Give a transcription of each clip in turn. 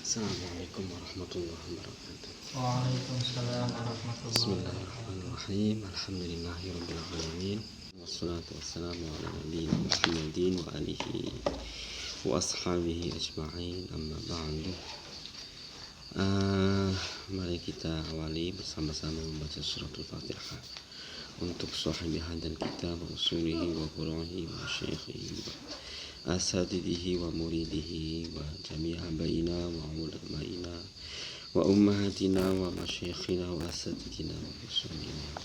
Assalamualaikum warahmatullahi wabarakatuh. Waalaikumsalam warahmatullahi wabarakatuh. Bismillahirrahmanirrahim. Alhamdulillahirabbil alamin. Wassalatu wassalamu ala nabiyyina Muhammadin wa alihi wa ashabihi ajma'in. Amma ba'du. Mari kita awali bersama-sama membaca suratul Fatihah untuk sahibi hadan kita wa usulihi wa furu'ihi wa syaikhihi wa asatidihi wa muridihi wa jami'a baina wa ulamaina wa ummahatina wa masyayikhina wa asatidina wa usulina.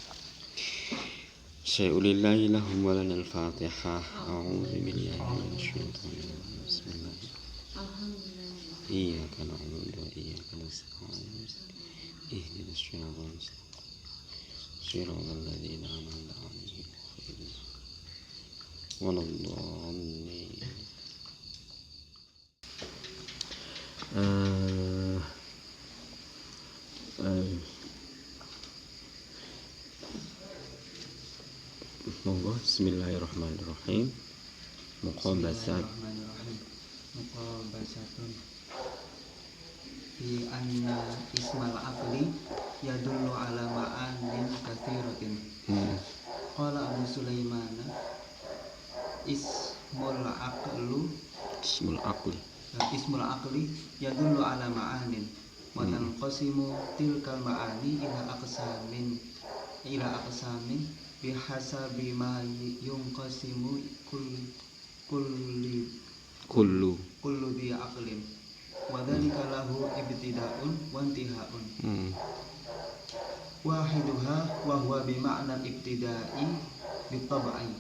Syai'ulillahi lahum wa lana al-Fatihah. A'udzu billahi minasy syaithanir rajim. Bismillahirrahmanirrahim. Iyyaka na'budu wa iyyaka nasta'in. Ihdinas siratal mustaqim. Siratal ladzina an'amta 'alaihim ghairil maghdubi 'alaihim. Monggo, bismillahirrahmanirrahim. Muqabasat. Muqabasatun fi anna ismal aqli yadullu ala ma'anin katsiratin. Qala Abu Sulaiman ismul aqli yadullu ala ma'anin wa tanqasimu tilkal ma'ani ila aqsamin bihasabi ma yunqasimu kullu di aqlin wa dhalika lahu ibtida'un wa intihaun. Wahiduha wa huwa bi ma'na ibtida'i bi tab'i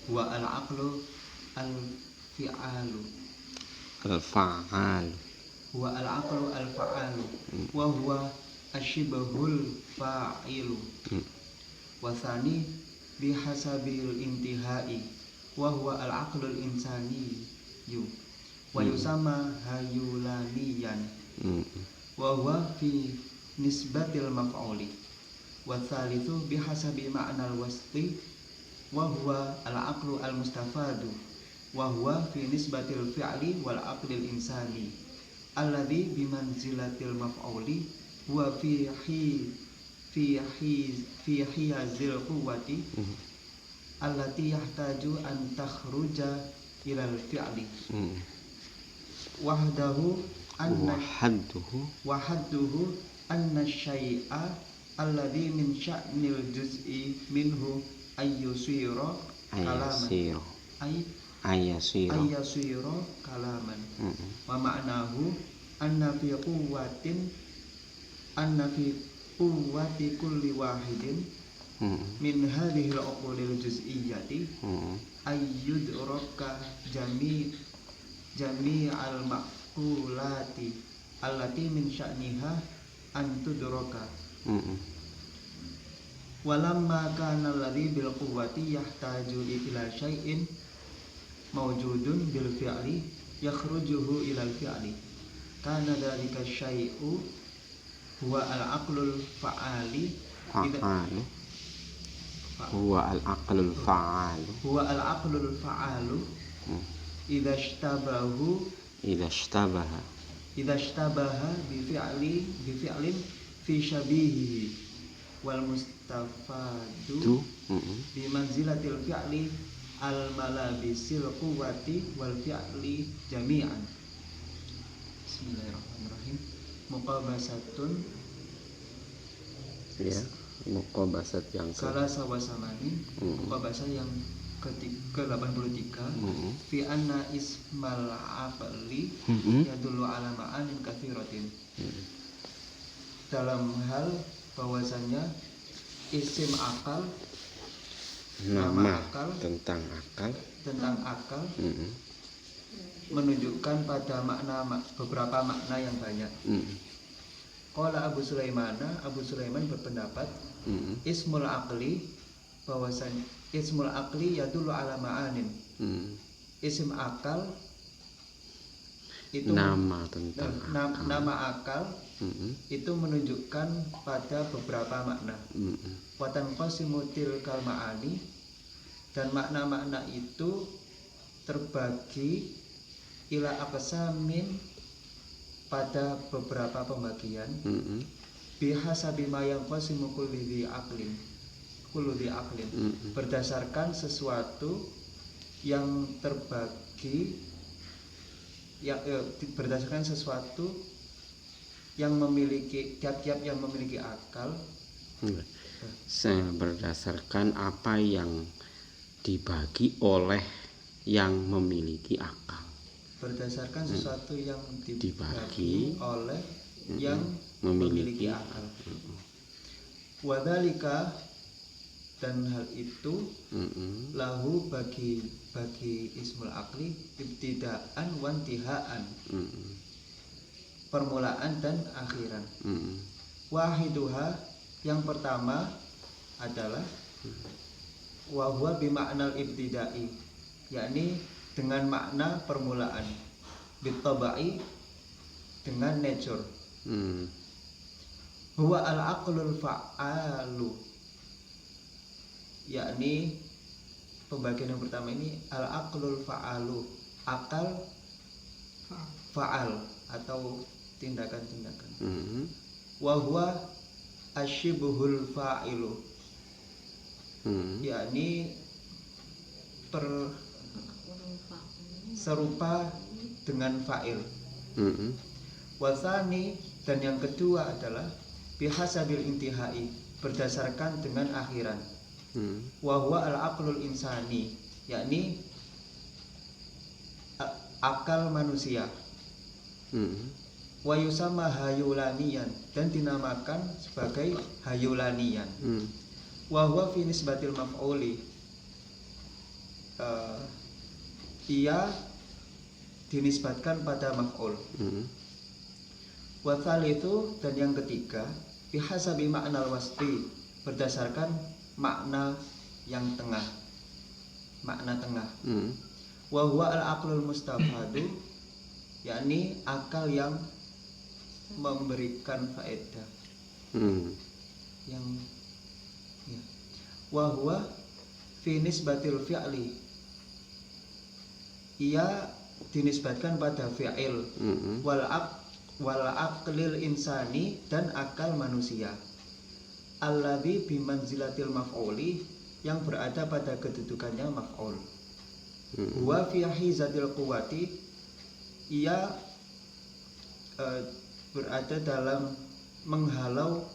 wa al-aqlu al-fi'alu wa al-aqlu al-fa'alu wa huwa ashibahul fa'ilu wa thani bihasabil intihai wa huwa al-aqlu al-insani wa yusama hayulaniyan wa huwa fi nisbatil maf'uli wa thalithu bihasabi ma'nal wasfi wa huwa al-aqlu al-mustafadu wa huwa fi nisbatil fi'li wal aqlil insani alladhi bimanzilatil maf'uli huwa fi hiyazil quwwati allati yahtaju an takhruja ilal fi'li wahdahu anna syai'a alladhi min sya'nil juz'i minhu ayyusira kalaman wa ma'nahu anna fi quwwati kulli wahidin min hadhihi al-uqulil juz'iyyati ayyudraka jami'al maqulati allati min sya'niha an tudraka walamma kana alladhi bil quwwati yahtaju ila syai'in mawjudun bil fi'li yakhrujuhu ila al fi'li kana dhalika syai'u huwa al-aqlul fa'ali huwa al-aqlul fa'alu idza ishtabaha bi fi'lin fi syabihihi wal mustafadu bi manzilatil fi'li al malabisil quwwati wal fi'li jami'an. Bismillahirrahmanirrahim. Muqabasatun ya, muqabasat yang salah sawasamani muqabasat yang ke-83 fi anna ismal aqli yadullu ala ma'anin katsiratin. Dalam hal bahwasanya isim akal, nama akal, tentang akal menunjukkan pada beberapa makna yang banyak. Qala Abu Sulaiman berpendapat ismul aqli, bahwasanya ismul aqli yadullu ala ma'anin. Isim akal itu nama akal itu menunjukkan pada beberapa makna. Wa tanqasimu tilkal ma'ani, dan makna-makna itu terbagi ila aqsamin pada beberapa pembagian bihasabi ma yanqasimu kullu dhi aqlin berdasarkan sesuatu yang terbagi berdasarkan sesuatu yang memiliki tiap-tiap yang memiliki akal berdasarkan apa yang dibagi oleh yang memiliki akal, berdasarkan sesuatu yang dibagi oleh yang memiliki akal. Wadzalika, dan hal itu lahu bagi ismul akli ibtidaan wantihaan, permulaan dan akhiran. Wahiduha, yang pertama adalah wahwa bimaknal ibtidai, yakni dengan makna permulaan, bitabai, dengan nature. Huwa al-aqlul fa'alu, yakni pembagian yang pertama ini al-aqlul fa'alu, akal fa'al atau tindakan-tindakan. Wa huwa asyibhul fa'ilu, yakni serupa dengan fa'il. Wasani, dan yang kedua adalah bihasabil intihai, berdasarkan dengan akhiran. Wa huwa al-aqlul insani, yakni akal manusia. Wa yusamma hayulaniyan, dan dinamakan sebagai hayulaniyan. Wa huwa fi nisbatil maf'uli, ia dinisbatkan pada maf'ul. Wa tsalitsu, dan yang ketiga bihasabi ma'nal wasfi, berdasarkan makna yang tengah, makna tengah. Wa huwa al-aqlul mustafadu, yakni akal yang memberikan faedah. Yang ya. Wa huwa fi nisbatil fi'li, ia dinisbatkan pada fi'il. Wal aqlil insani, dan akal manusia. Alladzi bimanzilatil maf'uli, yang berada pada kedudukannya maf'ul. Wa fi hizatil quwwati, ia berada dalam menghalau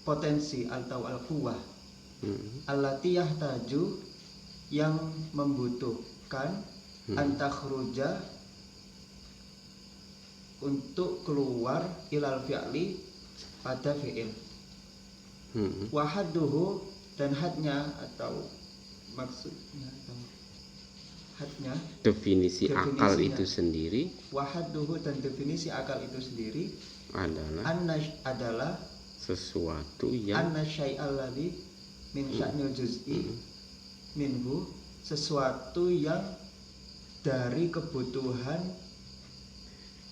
potensi atau al-quwwah. Allati yahtaju, yang membutuhkan antakhruja, untuk keluar ilal fi'li, pada fi'il. Wahadduhu, dan hadnya atau maksudnya atau hadnya, definisi akal itu sendiri. Wahadduhu, dan definisi akal itu sendiri adalah sesuatu yang anna syai'al ladzi min sya'nil juz'i minhu, sesuatu yang dari kebutuhan,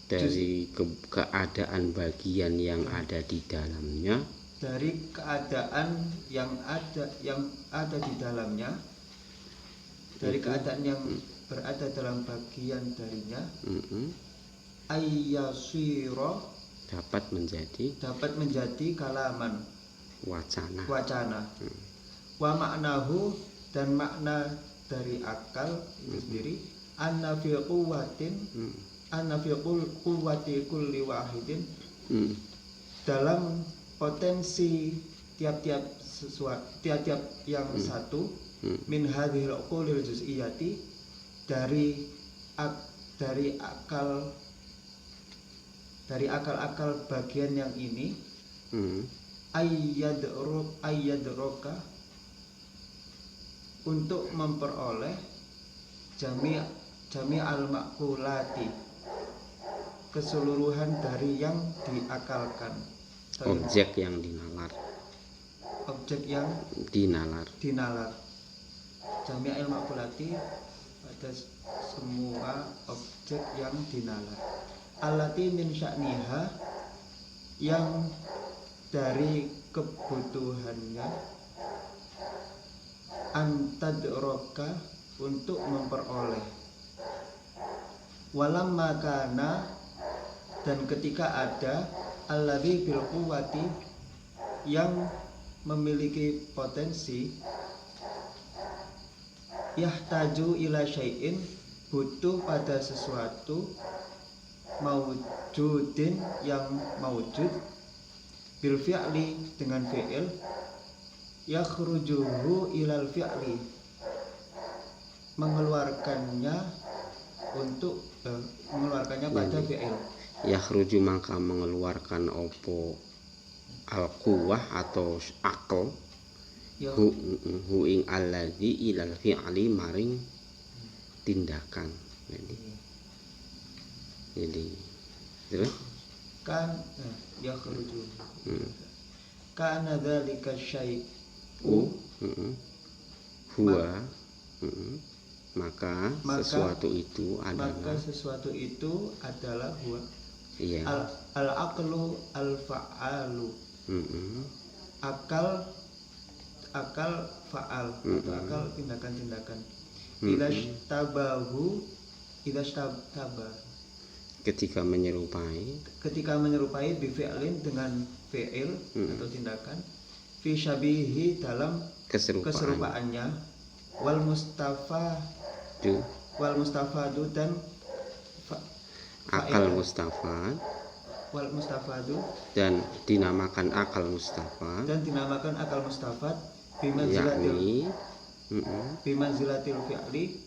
dari keadaan bagian yang ada di dalamnya, dari keadaan yang ada di dalamnya, dari keadaan yang berada dalam bagian darinya. Ayyasiro, dapat menjadi kalaman, wacana. Wa maknahu, dan makna dari akal itu sendiri anna fi quwwati kulli wahidin, dalam potensi tiap-tiap yang satu, min hadhil uqulil juz'iyati, dari akal-akal bagian yang ini. Ayyadroka, untuk memperoleh jami' al-maqulati, keseluruhan dari yang diakalkan, objek yang dinalar. Jami' al-maqulati, pada semua objek yang dinalar. Allati min sya'niha, yang dari kebutuhannya, antadroka, untuk memperoleh. Walam makana, Dan ketika ada alladzi bil quwwati yang memiliki potensi, yahtaju ila syai'in, butuh pada sesuatu, maujudin yang maujud, bil fi'li dengan fi'il, yakhrujuhu ilal fi'li mengeluarkannya untuk mengeluarkannya pada fi'il. Yakhruju maka mengeluarkan opo al-quwah atau akal hu ing alladzi ilal fi'li maring tindakan. Jadi terus Kan yakhruju kana dzalika syai'u huwa maka sesuatu itu adalah huwa iya al-aqlu al-fa'alu, akal fa'al atau akal tindakan-tindakan. Idastaba ketika menyerupai bi fi'lin dengan fi'il atau tindakan, fi syabihi dalam keserupaannya, wal mustafadu dan akal mustafad wal mustafadu dan dinamakan akal mustafad bimanzilatil fi'li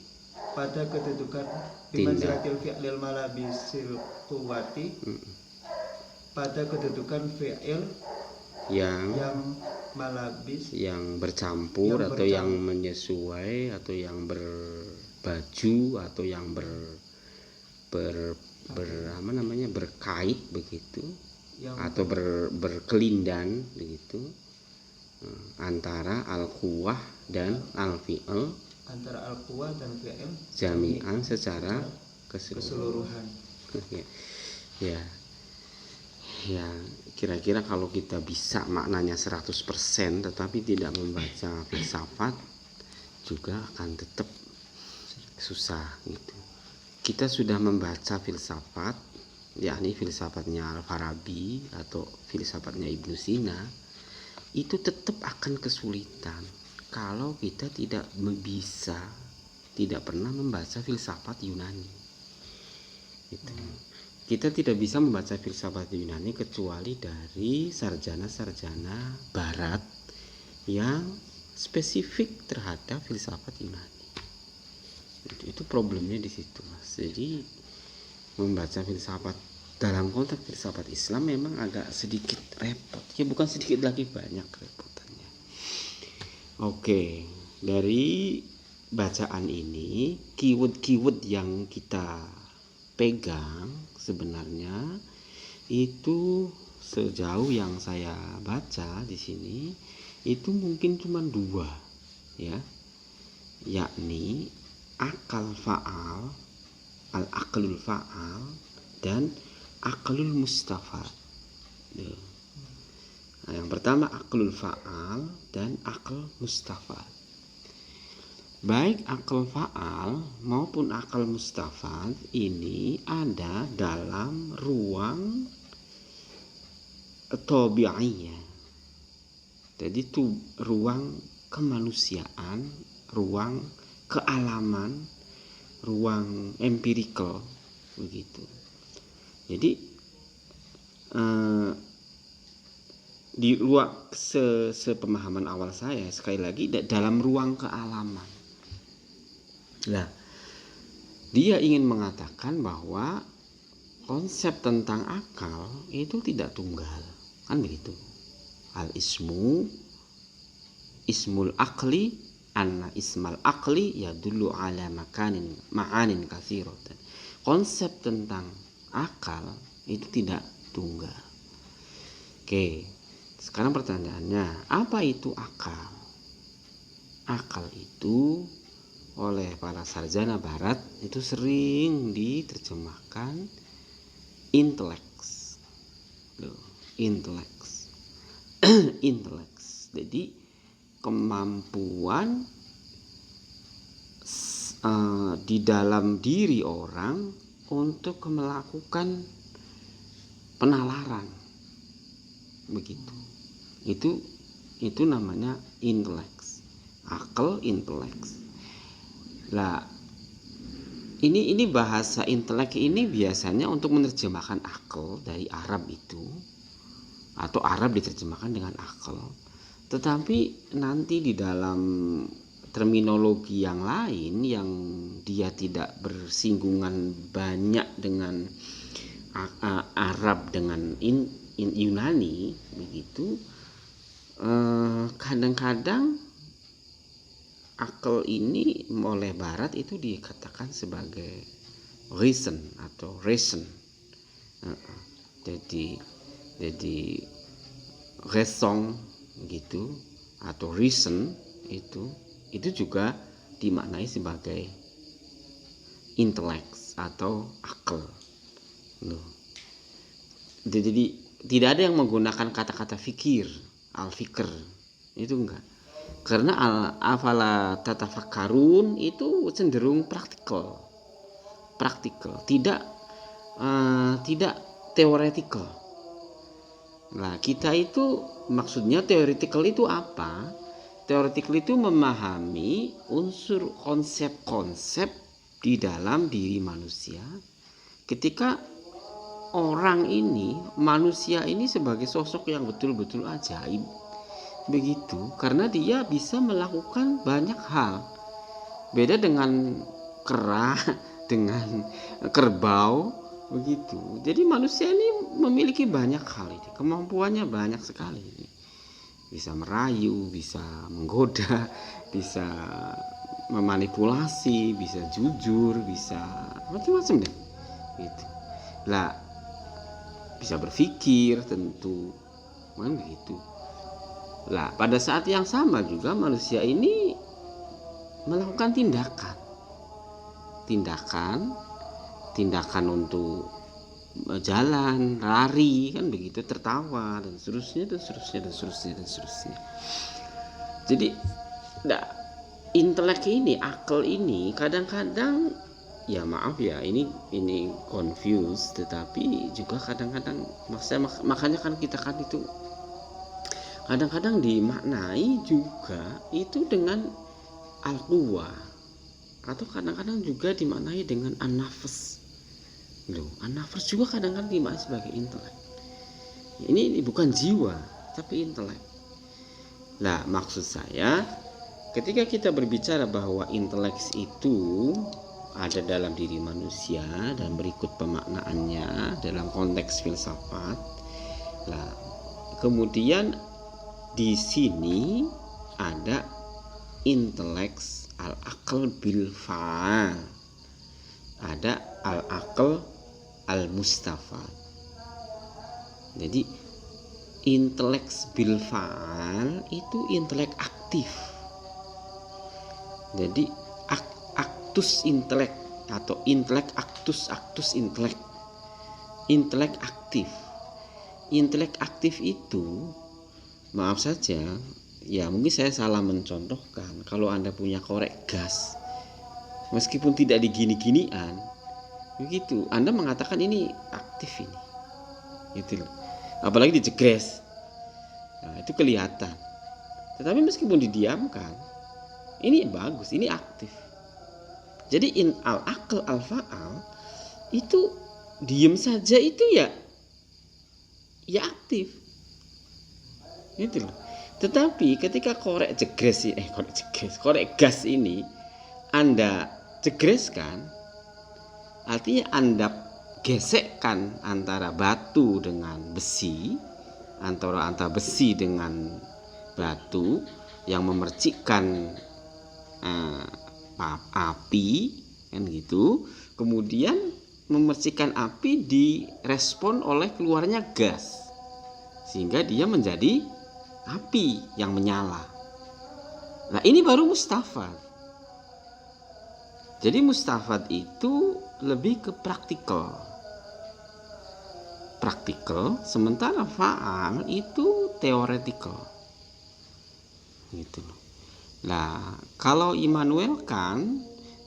pada kedudukan bimanzilatil fi'lil malabisil quwwati pada kedudukan fi'il yang malabis yang bercampur atau yang menyesuai atau yang berbaju atau yang berkait begitu atau berkelindan begitu antara al-quwah dan al-fi'l jami'an secara keseluruhan. Ya, kira-kira kalau kita bisa maknanya 100% tetapi tidak membaca filsafat juga akan tetap susah gitu. Kita sudah membaca filsafat, yakni filsafatnya Al-Farabi atau filsafatnya Ibnu Sina, itu tetap akan kesulitan kalau kita tidak pernah membaca filsafat Yunani. Gitu. Kita tidak bisa membaca filsafat Yunani kecuali dari sarjana-sarjana Barat yang spesifik terhadap filsafat Yunani. Itu problemnya di situ, Mas. Jadi membaca filsafat dalam konteks filsafat Islam memang agak sedikit repot. Ya bukan sedikit lagi, banyak repotannya. Oke, dari bacaan ini keyword-keyword yang kita pegang sebenarnya itu sejauh yang saya baca di sini itu mungkin cuma 2 ya, yakni akal fa'al, al-aqlul fa'al dan aqlul mustafad. Nah, yang pertama aqlul fa'al dan aql mustafad. Baik akal fa'al maupun akal mustafad ini ada dalam ruang tabi'iyah. Jadi itu ruang kemanusiaan, ruang kealaman, ruang empirikal begitu. Jadi di ruang sepemahaman awal saya sekali lagi dalam ruang kealaman. Nah, dia ingin mengatakan bahwa konsep tentang akal itu tidak tunggal, kan begitu. Al-ismul aqli anna ismal aqli yadullu ala ma'anin katsiratan. Konsep tentang akal itu tidak tunggal. Oke, sekarang pertanyaannya, apa itu akal? Akal itu oleh para sarjana Barat itu sering diterjemahkan inteleks. Jadi kemampuan di dalam diri orang untuk melakukan penalaran. Begitu. Itu namanya inteleks. Akal, inteleks. Lah, ini bahasa intelek ini biasanya untuk menerjemahkan akal dari Arab itu, atau Arab diterjemahkan dengan akal. Tetapi nanti di dalam terminologi yang lain yang dia tidak bersinggungan banyak dengan Arab dengan Yunani begitu, kadang-kadang akal ini oleh Barat itu dikatakan sebagai reason atau reason. Jadi raison gitu atau reason itu juga dimaknai sebagai inteleks atau akal. Jadi tidak ada yang menggunakan kata-kata fikir, al-fikr, itu enggak. Karena afala tatafakkarun itu cenderung praktikal, tidak teoretikal. Nah, kita itu maksudnya teoretikal itu apa? Teoretikal itu memahami unsur konsep-konsep di dalam diri manusia ketika orang ini, manusia ini sebagai sosok yang betul-betul ajaib. Begitu, karena dia bisa melakukan banyak hal. Beda dengan kera, dengan kerbau, begitu. Jadi manusia ini memiliki banyak hal ini, kemampuannya banyak sekali. Bisa merayu, bisa menggoda, bisa memanipulasi, bisa jujur, bisa macam-macam deh. Gitu. Lah, bisa berpikir tentu, kan begitu. Lah, pada saat yang sama juga manusia ini melakukan tindakan untuk jalan, lari, kan begitu, tertawa dan seterusnya. Jadi, intelek ini, akal ini kadang-kadang ya maaf ya, ini confused, tetapi juga kadang-kadang makanya kan kita kan itu kadang-kadang dimaknai juga itu dengan al-quwa, atau kadang-kadang juga dimaknai dengan an-nafs. An-nafs juga kadang-kadang dimaknai sebagai intelek. Ini bukan jiwa, tapi intelek. Nah, maksud saya ketika kita berbicara bahwa intelek itu ada dalam diri manusia dan berikut pemaknaannya dalam konteks filsafat. Nah, kemudian di sini ada inteleks al-aql bil fa'al, ada al-aql al-mustafad. Jadi inteleks bil fa'al itu intelek aktif. Jadi aktus intelek atau intelek aktus intelek aktif. Intelek aktif itu, maaf saja ya, mungkin saya salah mencontohkan. Kalau Anda punya korek gas, meskipun tidak digini-ginian begitu, Anda mengatakan ini aktif ini, gitu loh. Apalagi dijegres, nah, itu kelihatan. Tetapi meskipun didiamkan, ini bagus, ini aktif. Jadi al-aql al-fa'al itu diem saja itu ya aktif, gitu loh. Tetapi ketika korek gas ini Anda jegreskan, artinya Anda gesekkan antara batu dengan besi, antara besi dengan batu yang memercikkan api, kan gitu. Kemudian memercikkan api direspon oleh keluarnya gas, sehingga dia menjadi api yang menyala. Nah, ini baru mustafad. Jadi mustafad itu lebih ke praktikal, sementara fa'al itu teoretikal, gitu. Nah, kalau Immanuel Kant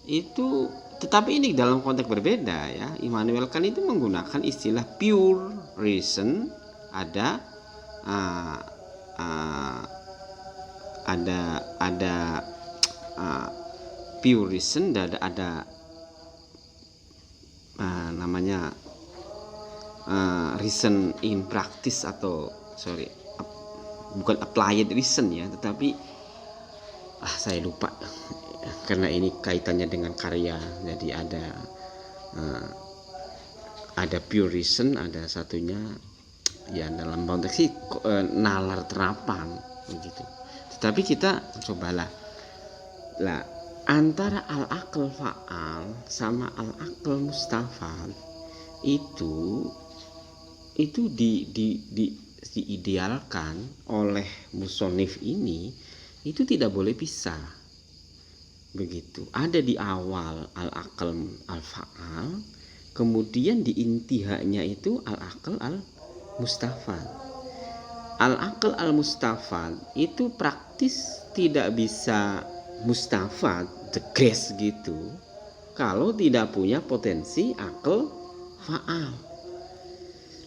itu, tetapi ini dalam konteks berbeda ya. Immanuel Kant itu menggunakan istilah pure reason, ada pure reason, dan ada namanya reason in practice, atau bukan applied reason ya, tetapi saya lupa karena ini kaitannya dengan karya. Jadi ada pure reason, ada satunya ya dalam konteks nalar terapan begitu. Tetapi kita cobalah antara al-aql fa'al sama al-aql mustafad itu diidealkan oleh musonif ini, itu tidak boleh pisah begitu. Ada di awal al-aql al-fa'al, kemudian di intihanya itu al-aql al-mustafad. Al-aql al-mustafad itu praktis tidak bisa mustafad degres gitu kalau tidak punya potensi aql fa'al.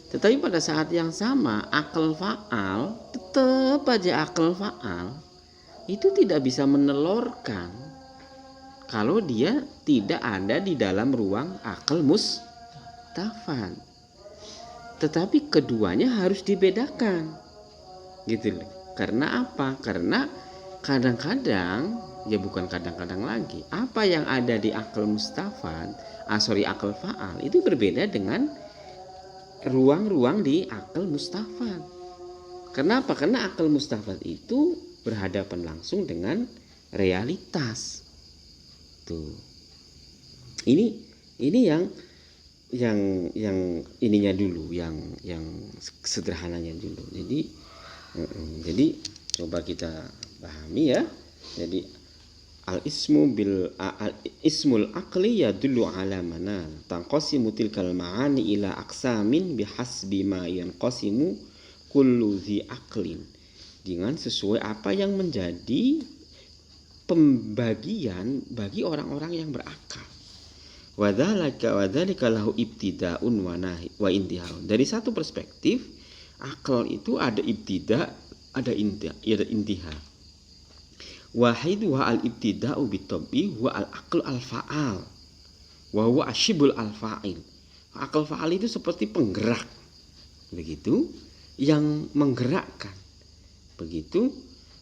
Tetapi pada saat yang sama aql fa'al, tetap aja aql fa'al itu tidak bisa menelorkan kalau dia tidak ada di dalam ruang aql mustafad. Tetapi keduanya harus dibedakan gitu loh. Karena apa? Karena kadang-kadang, ya bukan kadang-kadang lagi, apa yang ada di aql mustafad, aql fa'al itu berbeda dengan ruang-ruang di aql mustafad. Kenapa? Karena aql mustafad itu berhadapan langsung dengan realitas. Tuh. Ini yang ininya dulu, yang sederhananya dulu. Jadi coba kita pahami ya. Jadi ismul aqli yadullu ala mana tanqasimu tilkal ma'ani ila aqsamin bihasbi ma yanqasimu kullu dhi aqlin, dengan sesuai apa yang menjadi pembagian bagi orang-orang yang berakal. Wadzalika lahu ibtida'un wa intihaun. Dari satu perspektif, akal itu ada ibtida, ada intiha. Wahiduha al-ibtida'u bitabbi huwa al-aql al-fa'al wa huwa ashibul al-fa'il. Akal fa'al itu seperti penggerak, begitu, yang menggerakkan, begitu.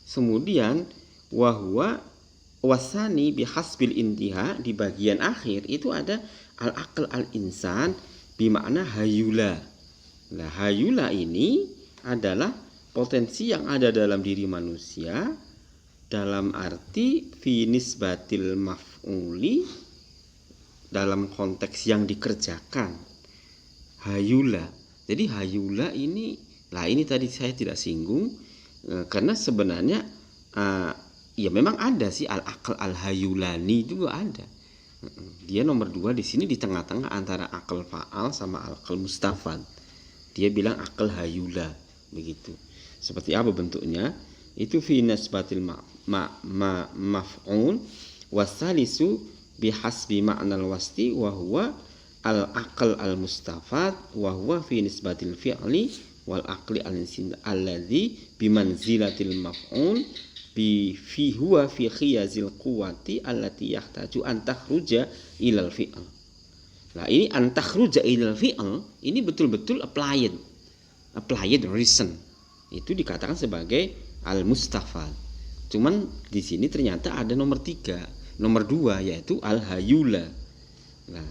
Kemudian wahwa wasani bihasbil intiha, di bagian akhir itu ada al-aql al-insan bimakna hayula. Nah, hayula ini adalah potensi yang ada dalam diri manusia dalam arti fi nisbatil maf'uli, dalam konteks yang dikerjakan. Hayula. Jadi hayula ini tadi saya tidak singgung karena sebenarnya ya memang ada sih al-aql al-hayulani juga ada. Dia nomor 2 di sini di tengah-tengah antara aql fa'al sama aql mustafad. Dia bilang aql hayula begitu. Seperti apa bentuknya? Itu fi nisbatil maf'ul wasalisu bihasbi ma'nal wasti wa huwa al-aql al-mustafad wa huwa fi nisbatil fi'li wal aqli al-insan alladhi bimanzilatil maf'ul fi huwa fi khiyazil quwwati allati yahtaju an takhruja ilal fi'l. Nah, ini an takhruja ilal fi'l ini betul-betul applied reason. Itu dikatakan sebagai al-mustafad. Cuman di sini ternyata ada nomor 2 yaitu al-hayula. Nah,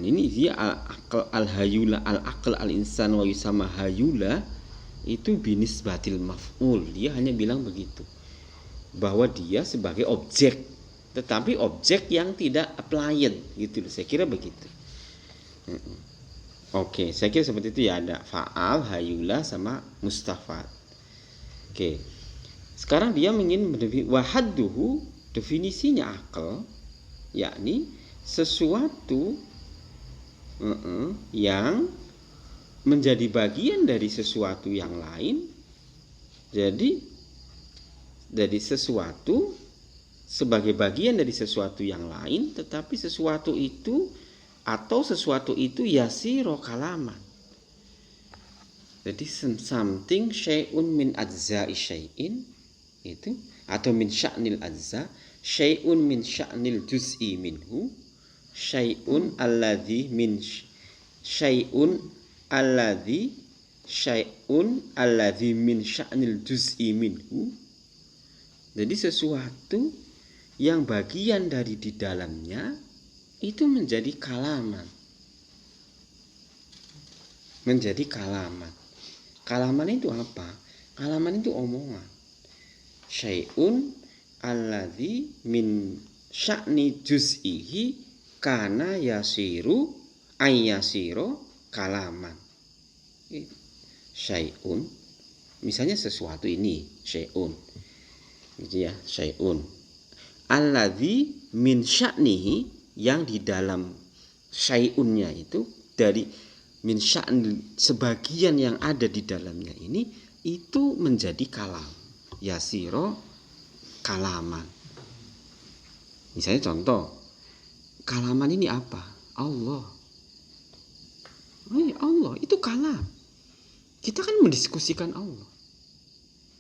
ini dia al-hayula, al-aql al-insan wa yusama hayula, itu binisbatil maf'ul. Dia hanya bilang begitu, bahwa dia sebagai objek, tetapi objek yang tidak applied gitu. Saya kira begitu. Oke, saya kira seperti itu ya, ada fa'al, hayula sama mustafad. Oke. Sekarang dia ingin wahadduhu, definisinya akal, yakni sesuatu yang menjadi bagian dari sesuatu yang lain. Jadi dari sesuatu sebagai bagian dari sesuatu yang lain, tetapi sesuatu itu yasiro kalaman, Jadi something syai'un min ajza'i syai'in itu, atau min sya'nil ajza, syai'un min sya'nil juz'i minhu, syai'un alladhi min syai'un alladhi min sya'nil juz'i minhu. Jadi sesuatu yang bagian dari di dalamnya itu menjadi kalaman. Menjadi kalaman. Kalaman itu apa? Kalaman itu omongan. Syai'un alladhi min sya'ni juz'ihi kana yasiru ayyasiru kalaman. Syai'un, misalnya sesuatu ini, syai'un. Gitu ya, syai'un. Alladhi min sya'nihi, yang di dalam syai'unnya itu dari min sya'n, sebagian yang ada di dalamnya ini itu menjadi kalam, yasiro kalaman. Misalnya contoh, kalaman ini apa? Allah. Allah itu kalam. Kita kan mendiskusikan Allah.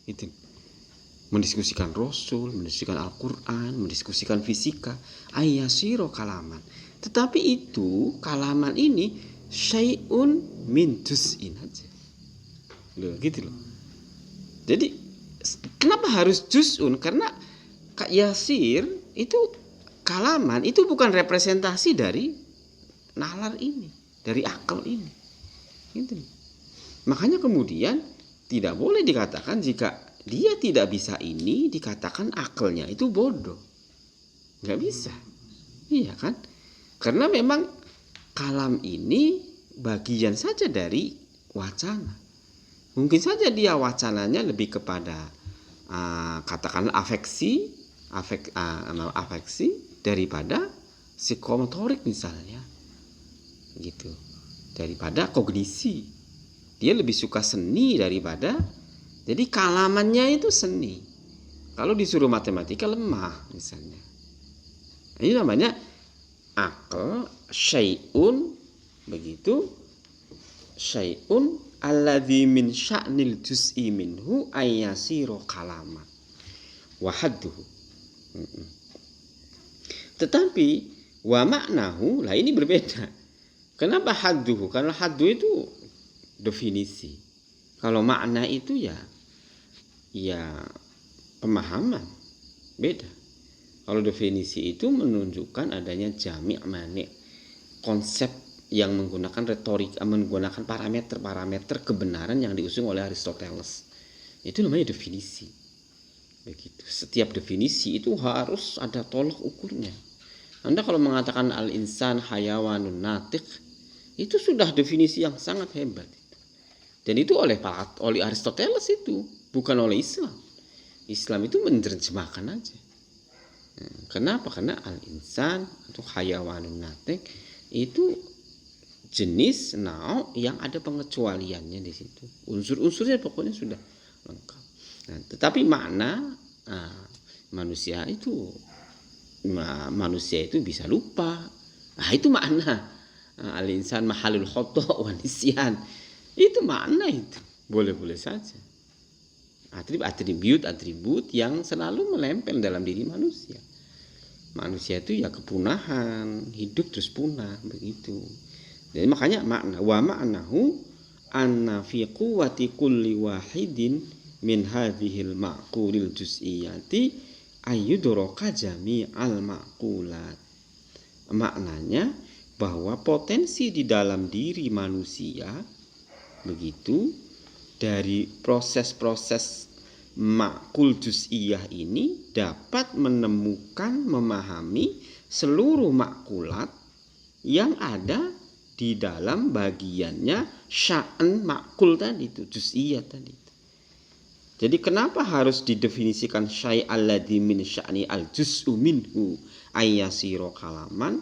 Itu mendiskusikan Rasul, mendiskusikan Al-Quran, mendiskusikan fisika, ayyasiro kalaman. Tetapi itu kalaman ini syai'un min juz'in aja. Loh, gitu loh. Jadi kenapa harus juz'un? Karena Kak Yasir itu kalaman, itu bukan representasi dari nalar ini, dari akal ini. Gitu. Makanya kemudian tidak boleh dikatakan jika dia tidak bisa ini, dikatakan akalnya itu bodoh. Nggak bisa. Iya kan? Karena memang kalam ini bagian saja dari wacana. Mungkin saja dia wacananya lebih kepada katakanlah afeksi daripada psikomotorik misalnya, gitu. Daripada kognisi, dia lebih suka seni daripada. Jadi kalamannya itu seni. Kalau disuruh matematika lemah misalnya. Ini namanya akal syai'un, begitu, syai'un alladhi min sya'nil juz'i minhu ayyasiro kalama wahadduhu. Tetapi wa maknahu, lah ini berbeda. Kenapa hadduhu? Karena haddu itu definisi. Kalau makna itu ya pemahaman, beda. Kalau definisi itu menunjukkan adanya jami' mani', konsep yang menggunakan retorika, menggunakan parameter kebenaran yang diusung oleh Aristoteles. Itu namanya definisi. Begitu. Setiap definisi itu harus ada tolok ukurnya. Anda kalau mengatakan al-insan hayawanun natiq, itu sudah definisi yang sangat hebat. Dan itu oleh Aristoteles itu, bukan oleh Islam. Islam itu menerjemahkan aja. Kenapa? Karena al-insan atau hayawanun natiq itu jenis yang ada pengecualiannya di situ. Unsur-unsurnya pokoknya sudah lengkap. Nah, tetapi makna manusia itu bisa lupa. Nah, itu makna al-insan mahalul khata' wa nisyan. Itu makna itu. Boleh-boleh saja. Atribut yang selalu menempel dalam diri manusia. Manusia itu ya kepunahan, hidup terus punah, begitu. Jadi makanya makna wa ma'nahu anna fi quwwati kulli wahidin min hadhil ma'qulil juz'iyati ayyudraka jami'al ma'qulat. Maknanya bahwa potensi di dalam diri manusia, begitu, dari proses-proses ma'qul juz'iyah ini dapat menemukan, memahami seluruh ma'qulat yang ada di dalam bagiannya sya'an ma'qul tadi itu, juz'iyah tadi itu. Jadi kenapa harus didefinisikan syai'al ladzi min sya'ni al-juz'u minhu ayyasiro kalaman,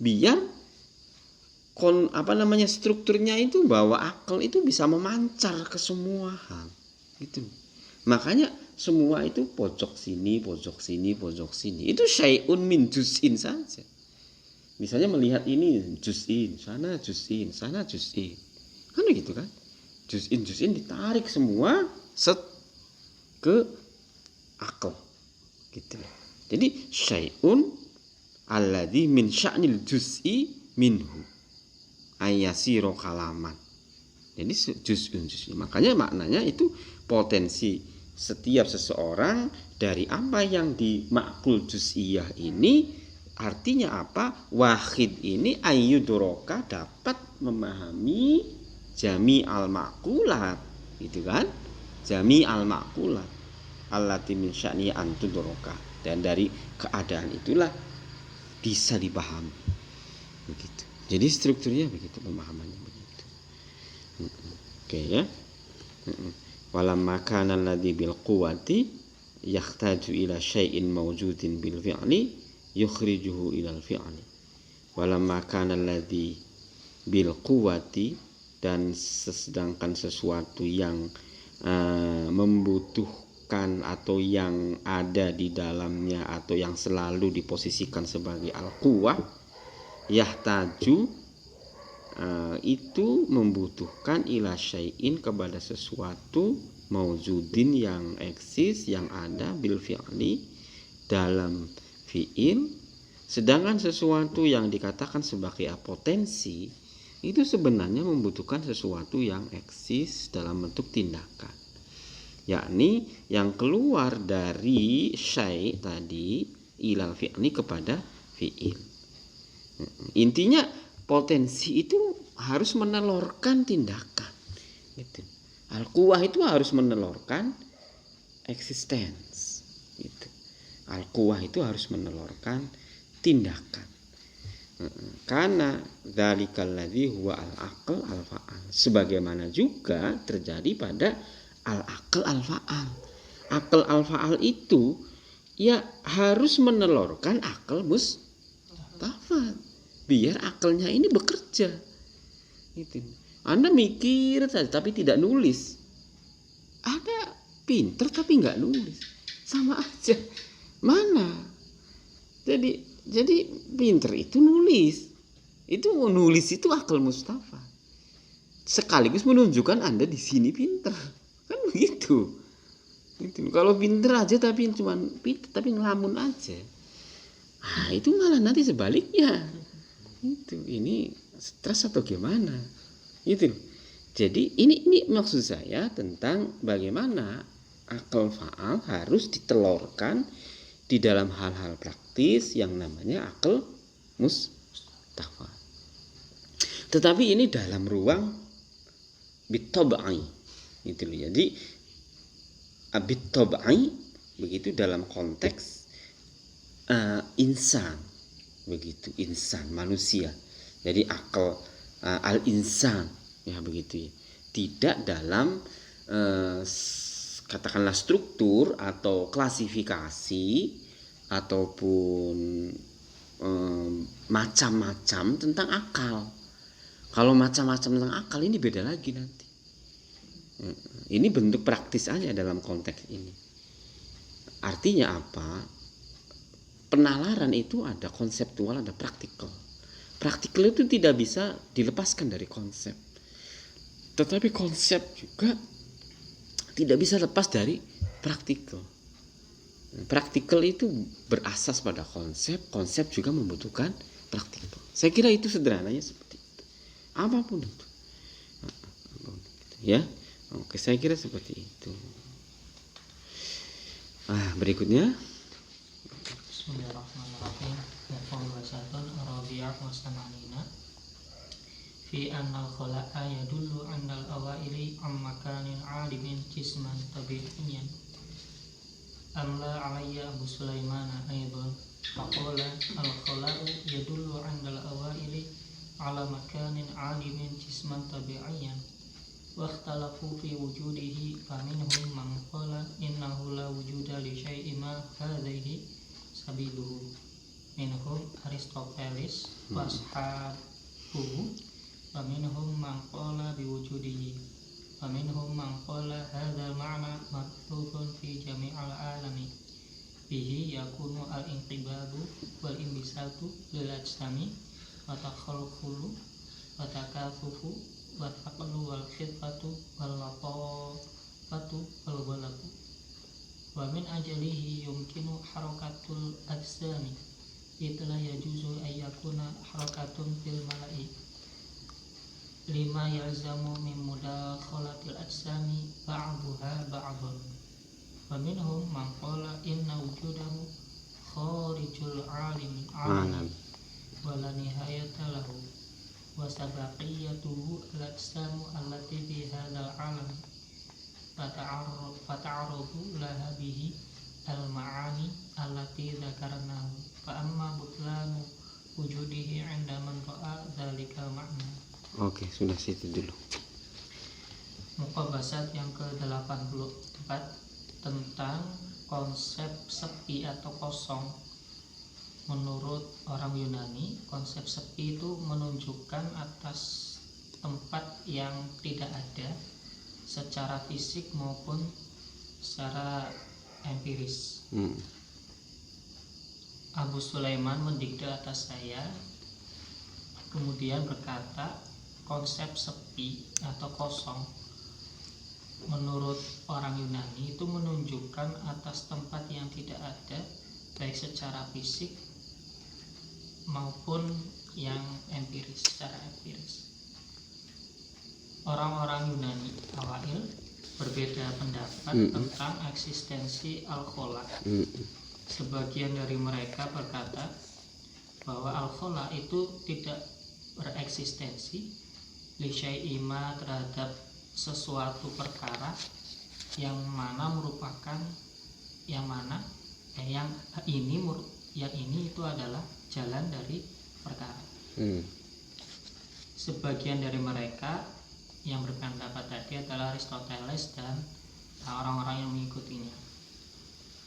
biar strukturnya itu bahwa akal itu bisa memancar ke semua hal gitu. Makanya semua itu pojok sini, pojok sini, pojok sini. Itu syai'un min juz'in saja. Misalnya melihat ini juz'in, sana juz'in, sana juz'in. Kan begitu kan? juz'in ditarik semua ke akal gitu. Jadi syai'un alladzi min sya'nil juz'i minhu ayasiro kalaman. Jadi juz'un. Makanya maknanya itu potensi setiap seseorang dari apa yang di makul juz'iyah ini, artinya apa? Wahid ini ayyudroka dapat memahami jami al-maqulat, gitu kan? Jami al-maqulat allati min sya'ni antudroka, dan dari keadaan itulah bisa dipahami. Begitu. Jadi strukturnya begitu, pemahamannya begitu. Oke ya. Walamma kana alladhi bil quwwati yahtaju ila syai'in mawjudin bil fi'li yukhrijuhu ila al fi'li. Walamma kana alladhi bil quwwati, dan sedangkan sesuatu yang membutuhkan atau yang ada di dalamnya atau yang selalu diposisikan sebagai al-quwwah, yahtaju itu membutuhkan ila syai'in kepada sesuatu maujudin yang eksis, yang ada bil fi'li dalam fi'il. Sedangkan sesuatu yang dikatakan sebagai apotensi itu sebenarnya membutuhkan sesuatu yang eksis dalam bentuk tindakan, yakni yang keluar dari syai' tadi ilal fi'li kepada fi'il. Intinya potensi itu harus menelurkan tindakan gitu. Al-quwah itu harus menelurkan eksistens gitu. Al-quwah itu harus menelurkan tindakan. Karena dzalikal ladzi huwa al-aql al-fa'al, sebagaimana juga terjadi pada al-aql al-fa'al. Aql al-fa'al itu ya harus menelurkan akal mustafad, biar akalnya ini bekerja. Gitu. Anda mikir saja tapi tidak nulis. Ada pinter tapi nggak nulis, sama aja. Mana? Jadi pinter itu nulis. Itu nulis itu akal mustafad. Sekaligus menunjukkan Anda di sini pinter. Kan begitu. Gitu. Kalau pinter aja tapi cuman pinter tapi ngelamun aja. Ah, itu malah nanti sebaliknya. Itu ini stres atau gimana? Gitu. Jadi ini maksud saya tentang bagaimana akal fa'al harus ditelurkan di dalam hal-hal praktis yang namanya akal mustafad. Tetapi ini dalam ruang bitab'i. Gitu loh. Jadi bitab'i begitu dalam konteks insan. Begitu, insan, manusia. Jadi akal al-insan ya begitu ya. Tidak dalam katakanlah struktur atau klasifikasi ataupun macam-macam tentang akal. Kalau macam-macam tentang akal ini beda lagi nanti. Ini bentuk praktis aja dalam konteks ini. Artinya apa? Penalaran itu ada konseptual, ada praktikal. Praktikal itu tidak bisa dilepaskan dari konsep. Tetapi konsep juga tidak bisa lepas dari praktikal. Praktikal itu berasas pada konsep, konsep juga membutuhkan praktikal. Saya kira itu sederhananya seperti itu. Apapun itu. Ya. Oke, saya kira seperti itu. Berikutnya. Bismillahirrahmanirrahim. Yaqul wasatun rabi'ah wa samanina fi annal khala'a yadullu annal awaili am makanin 'alimin jisman tabi'iyyan amla 'alayya Abu Sulaiman aidan faqala al khala'u yadullu annal awaili 'ala makanin 'alimin jisman tabi'iyyan wa ikhtalafu fi wujudihi faminhum man qala innahu la wujuda li syai'in ma hadhihi sabiluhu minhum Aristoteles washabuhu wa minhum man qala biwujudihi wa minhum man qala hadha ma'na matlubun fi jami'il alami bihi yakunu al-inqibadu wal imbisatu lil ajsami wa takhalkhulu wa takafufu wal aqlu wal khifatu wal latafatu wal ghalabu. Wa min ajalihi yumkinu harakatul ajsami itla yajuzu ayyakuna harakatun fil mala'i lima yalzamu min mudakhalatil ajsami ba'duha ba'dun. Wa minhum man qala inna wujudahu kharijul alimi alam wa la nihayata lahu wa sabaqiyatuhu al-ajsamu allati fi hadzal alam fata'arudu laha bihi al-ma'ani allati dzakarnahu fa amma butlanu wujudihi 'inda man ra'a dzalikal ma'na. Oke, sudah situ dulu. Muqabbasat yang ke-84 tentang konsep sepi atau kosong. Menurut orang Yunani, konsep sepi itu menunjukkan atas tempat yang tidak ada secara fisik maupun secara empiris. Abu Sulaiman mendikte atas saya, kemudian berkata konsep sepi atau kosong menurut orang Yunani itu menunjukkan atas tempat yang tidak ada baik secara fisik maupun yang empiris, secara empiris. Orang-orang Yunani awail berbeda pendapat tentang eksistensi al-khola. Sebagian dari mereka berkata bahwa al-khola itu tidak bereksistensi li syai'ima terhadap sesuatu perkara yang ini itu adalah jalan dari perkara. Sebagian dari mereka yang berpendapat tadi adalah Aristoteles dan orang-orang yang mengikutinya.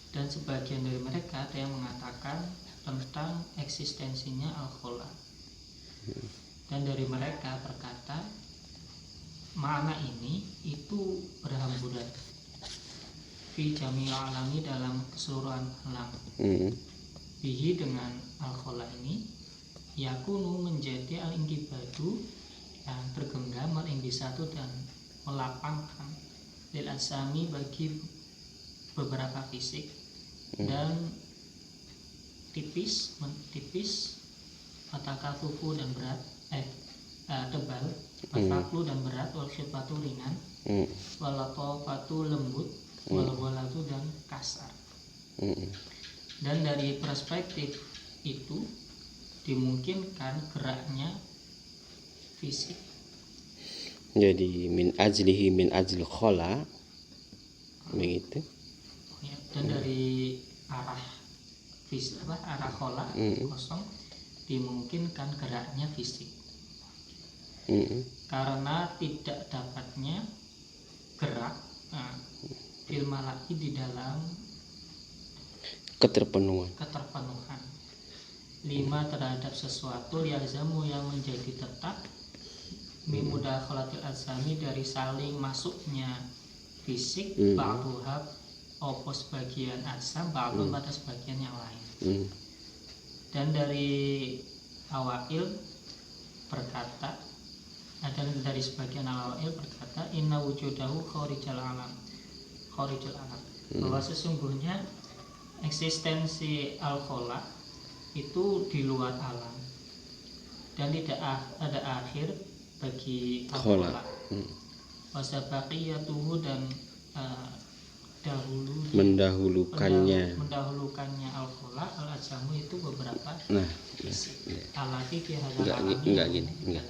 Dan sebagian dari mereka ada yang mengatakan tentang eksistensinya al-khola. Dan dari mereka berkata makna ini itu berhamburan fi jamil alami dalam keseluruhan alam. Bihi dengan al-khola ini yakunu menjadi al-ingkibadu yang tergenggam al-ingbisatu dan melapangkan lil asami bagi beberapa fisik dan tipis atakafufu dan berat tebal atfaklu dan berat wal khifatu ringan wal latafatu lembut wal ghalatu dan kasar. Dan dari perspektif itu dimungkinkan geraknya fisik. Jadi min ajli khola begitu. Ya, dan dari arah fisik arah khola kosong dimungkinkan geraknya fisik. Karena tidak dapatnya gerak fil malaki di dalam keterpenuhan. Lima terhadap sesuatu yalzamu yang menjadi tetap mimudakhalatil azami dari saling masuknya fisik ba'duha opo sebagian azam ba'du pada sebagian yang lain. Dan dari awail berkata dari sebagian awail berkata inna wujudahu kharijal alam bahwa sesungguhnya eksistensi al-khola itu di luar alam dan tidak ada akhir bagi al-khola. Wasabaqiyatuhu dan mendahulukannya al-khola al-ajamu itu beberapa alati fi hadzal alami. Enggak.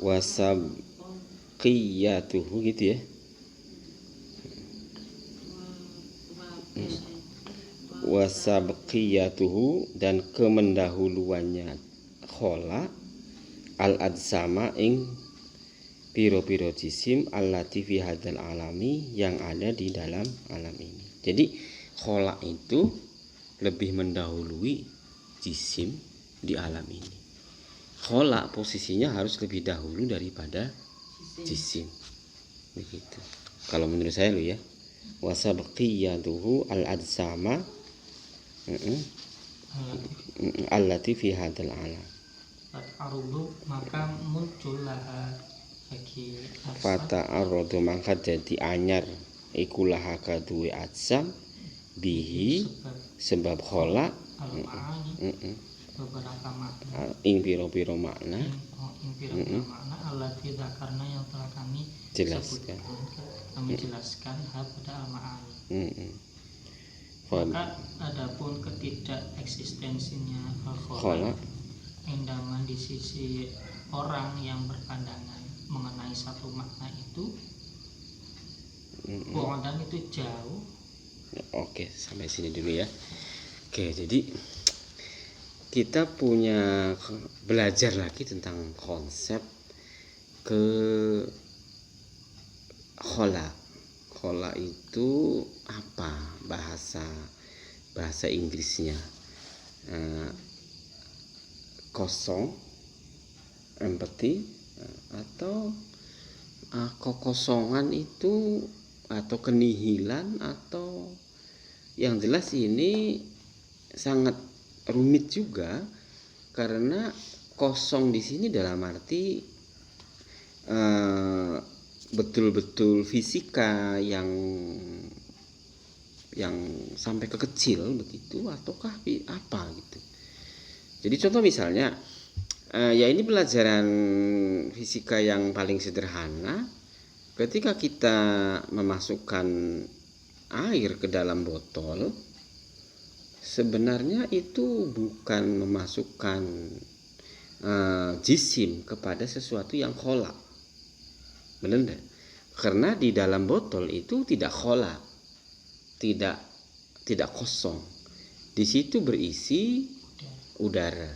Wasabqiyatuhu gitu ya. Wasabqiyatuhu dan kemendahuluannya khola al-adzama ing piro-piro jisim allati fi hadzal alami yang ada di dalam alam ini. Jadi khola itu lebih mendahului jisim di alam ini. Khola posisinya harus lebih dahulu daripada jisim. Begitu. Kalau menurut saya lo ya. Wasabqiyatuhu al-adzama allati fi hadzal alam. Arudu maka muncul laha bagi Fata arrodo maka jadi anyar iku laha kaduwe atsam bihi sebab khola al-ma'ani beberapa makna ing piro-piro makna ing piro-piro makna allati dzakarna yang telah kami jelaskan. Kami jelaskan pada al-ma'ani. Maka adapun ketidakeksistensinya al-khola endaman di sisi orang yang berpandangan mengenai satu makna itu dan itu jauh. Oke, sampai sini dulu ya. Oke, jadi kita punya belajar lagi tentang konsep ke khola. Khola itu apa bahasa Inggrisnya? Kosong, empty, atau kekosongan itu, atau kenihilan, atau yang jelas ini sangat rumit juga karena kosong di sini dalam arti betul-betul fisika yang sampai ke kecil begitu, ataukah apa gitu. Jadi contoh misalnya, ya ini pelajaran fisika yang paling sederhana. Ketika kita memasukkan air ke dalam botol, sebenarnya itu bukan memasukkan jisim kepada sesuatu yang khola. Benar enggak? Karena di dalam botol itu tidak khola, tidak kosong. Di situ berisi udara,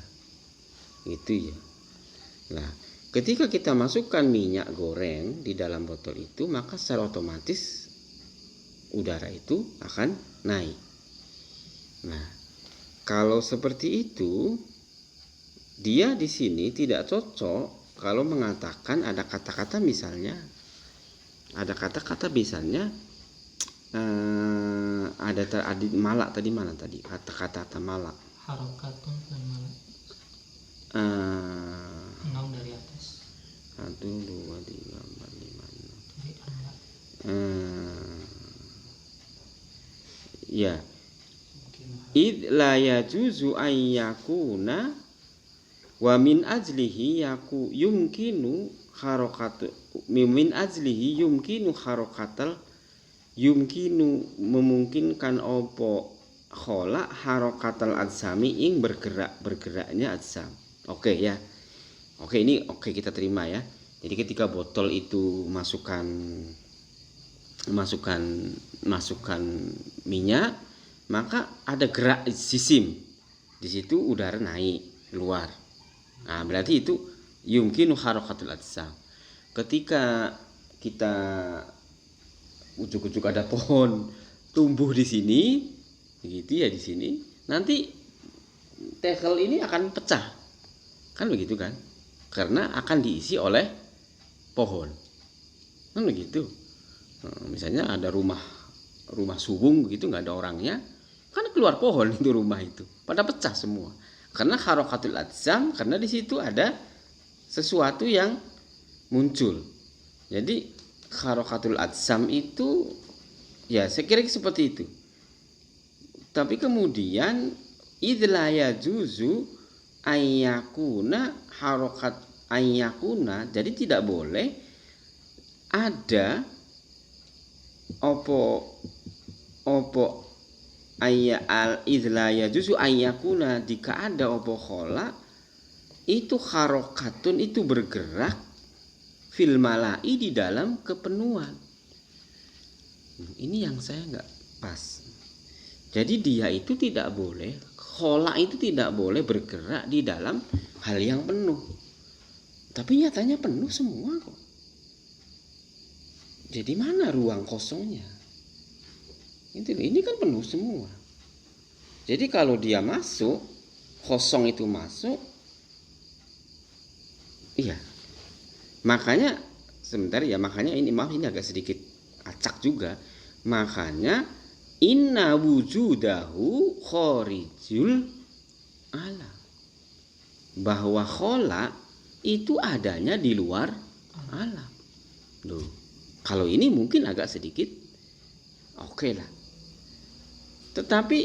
itu ya. Nah, ketika kita masukkan minyak goreng di dalam botol itu, maka secara otomatis udara itu akan naik. Nah, kalau seperti itu, dia di sini tidak cocok kalau mengatakan ada kata-kata misalnya, ada malak tadi, mana tadi kata-kata malak. Harokatun dan malak. 6 dari atas. 1, 2, 3, 4, 5, 6. Ya. Id la yajuzu an yakuna wa min ajlihi yumkinu harakatu min ajlihi yumkinu harakatal yumkinu memungkinkan opo khola harakatal adzami ing bergeraknya adzam. Oke ya. Oke, ini kita terima ya. Jadi ketika botol itu masukkan minyak, maka ada gerak jisim. Di situ udara naik keluar. Nah, berarti itu yumkinu harakatul adzam. Ketika kita ujuk-ujuk ada pohon tumbuh di sini, begitu ya, di sini nanti tegel ini akan pecah, kan begitu kan? Karena akan diisi oleh pohon, kan begitu. Misalnya ada rumah subung begitu, nggak ada orangnya, kan keluar pohon itu, rumah itu pada pecah semua karena harakatul adzam, karena di situ ada sesuatu yang muncul. Jadi harakatul adzam itu ya saya kira seperti itu. Tapi kemudian idla yajuzu ayyakuna harakat ayyakuna, jadi tidak boleh ada opo ayya al idla yajuzu ayyakuna, jika ada opo khola itu harakatun, itu bergerak fil malai, di dalam kepenuhan. Ini yang saya nggak pas. Jadi dia itu tidak boleh, khola itu tidak boleh bergerak di dalam hal yang penuh. Tapi nyatanya penuh semua kok. Jadi mana ruang kosongnya? Ini kan penuh semua. Jadi kalau dia masuk, kosong itu masuk, iya. Makanya sebentar ya, makanya ini maaf, ini agak sedikit acak juga. Makanya inna wujudahu khorijul alam. Bahwa khola itu adanya di luar alam. Loh, kalau ini mungkin agak sedikit oke lah. Tetapi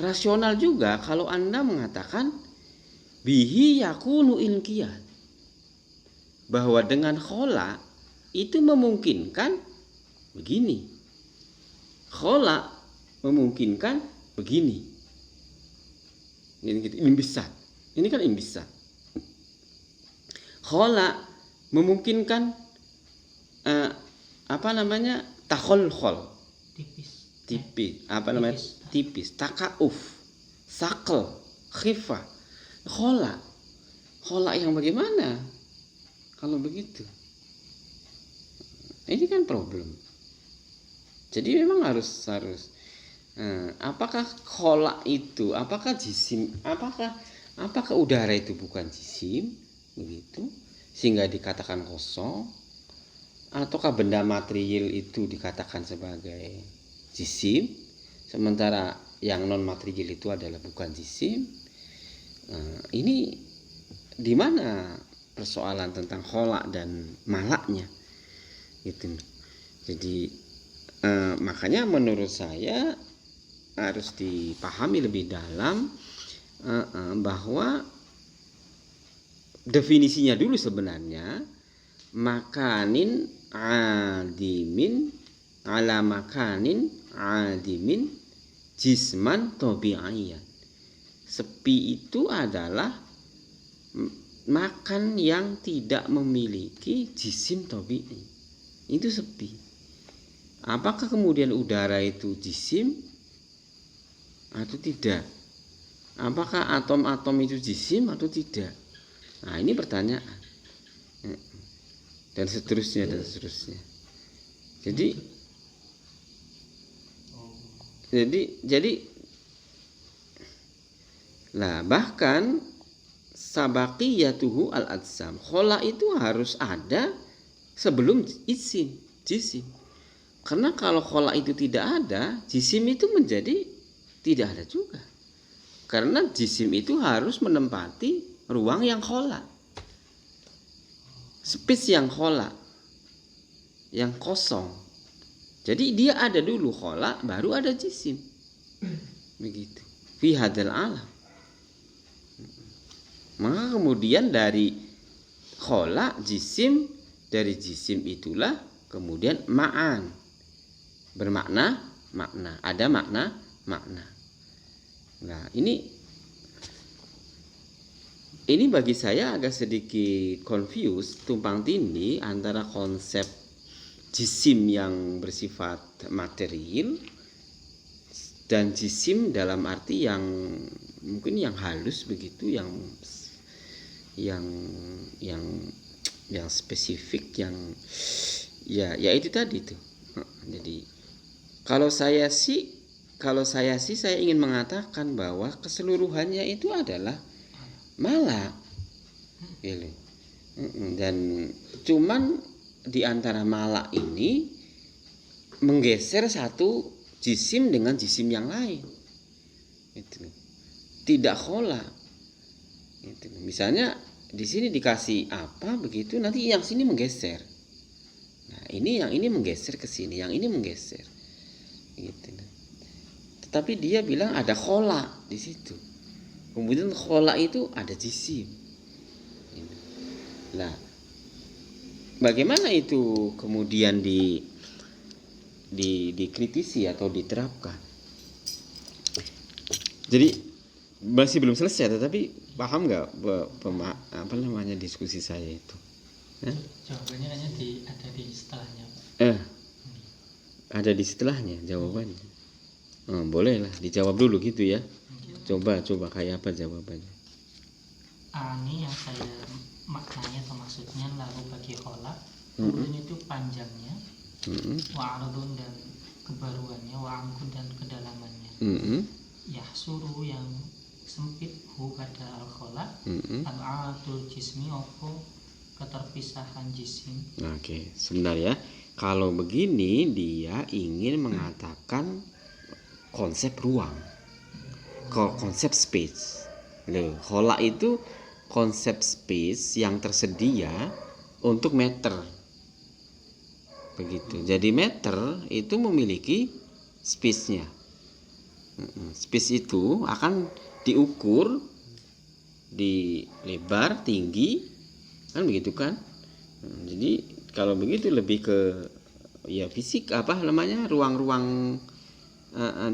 rasional juga kalau Anda mengatakan bihi yakunu inqiyad, bahwa dengan khola itu memungkinkan begini. Khola memungkinkan begini. Ini bisa. Ini kan bisa. Khola memungkinkan takholkhol, tipis, takauf, sakel, khifah. Khola yang bagaimana kalau begitu? Ini kan problem. Jadi memang harus apakah khola itu, apakah jisim, apakah udara itu bukan jisim begitu sehingga dikatakan kosong, ataukah benda material itu dikatakan sebagai jisim sementara yang non material itu adalah bukan jisim? Ini di mana persoalan tentang khola dan malaknya gitu. Jadi makanya menurut saya harus dipahami lebih dalam bahwa definisinya dulu sebenarnya makanin adimin ala makanin adimin jisman tabi'iyan. Sepi itu adalah makan yang tidak memiliki jisim tabi'i. Itu sepi. Apakah kemudian udara itu jisim atau tidak? Apakah atom-atom itu jisim atau tidak? Nah, ini pertanyaan. Dan seterusnya. Jadi lah bahkan sabaqiyatuhu al-ajsam. Khola itu harus ada sebelum jisim. Karena kalau khola itu tidak ada, jisim itu menjadi tidak ada juga. Karena jisim itu harus menempati ruang yang khola, space yang khola, yang kosong. Jadi dia ada dulu khola, baru ada jisim. Begitu. Fi hadzal alam. Maka kemudian dari khola jisim, dari jisim itulah kemudian ma'an, bermakna makna, ada makna. Nah, ini bagi saya agak sedikit confused, tumpang tindih antara konsep jisim yang bersifat material dan jisim dalam arti yang mungkin yang halus begitu, yang spesifik, yang ya itu tadi tuh. Jadi kalau saya sih saya ingin mengatakan bahwa keseluruhannya itu adalah malak. Dan cuman di antara malak ini menggeser satu jisim dengan jisim yang lain. Tidak khola. Misalnya di sini dikasih apa begitu, nanti yang sini menggeser. Nah, yang ini menggeser ke sini, yang ini menggeser. Gitu. Tetapi dia bilang ada khola di situ. Kemudian khola itu ada jisim. Nah, bagaimana itu kemudian dikritisi atau diterapkan? Jadi masih belum selesai, tetapi paham nggak diskusi saya itu? Jawabannya hanya ada di setelahnya. Ada di setelahnya jawabannya. Bolehlah dijawab dulu gitu ya. Coba kayak apa jawabannya? Ini yang saya maknanya atau maksudnya lahu bagi khola, kemudian itu panjangnya, wa'arudun dan kebaruannya, wa'angkun dan kedalamannya. Yahsuru yang sempit hu pada al-khola, al-alatul jismi opo keterpisahan jisim. Oke, sebentar ya. Kalau begini dia ingin mengatakan konsep ruang, konsep space. Loh, khola itu konsep space yang tersedia untuk meter. Begitu. Jadi meter itu memiliki space-nya. Space itu akan diukur di lebar, tinggi, kan begitu kan? Jadi kalau begitu lebih ke ya fisik apa namanya ruang-ruang.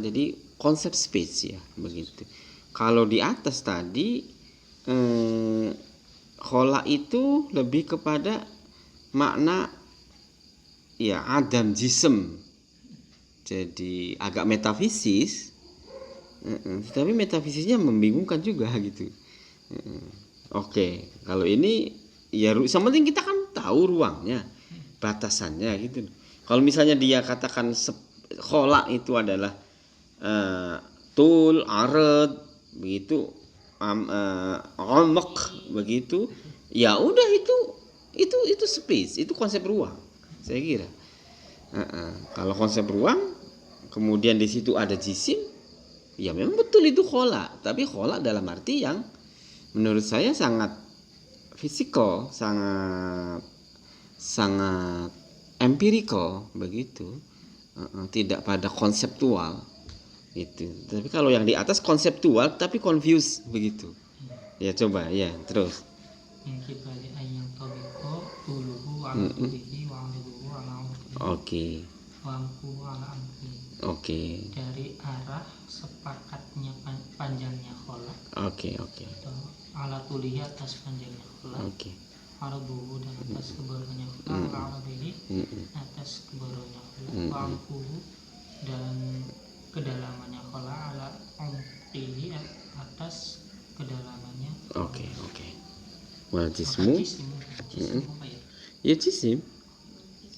Jadi konsep space ya begitu. Kalau di atas tadi khola itu lebih kepada makna ya adam jism. Jadi agak metafisis. Tapi metafisisnya membingungkan juga gitu. Oke, kalau ini ya sementing kita kan tahu ruangnya, batasannya gitu. Kalau misalnya dia katakan khola itu adalah tul, arad, begitu, amaq, begitu, ya udah itu space, itu konsep ruang, saya kira. Kalau konsep ruang, kemudian di situ ada jisim, ya memang betul itu khola, tapi khola dalam arti yang menurut saya sangat fisikal, sangat empirical begitu, tidak pada konseptual itu. Tapi kalau yang di atas konseptual tapi confused begitu. Ya coba ya terus. Oke. Oke. Dari arah sepakatnya panjangnya khola. Oke. Ala tulihi atas panjangnya khola. Oke. Arabuhu dan atas kebarunya khola. Arabihi atas kebarunya khola. Wa'amkuhu dan kedalamannya khola. Ala umqihi atas kedalamannya. Oke. Wal jismu. Jisim apa ya? Ya jisim.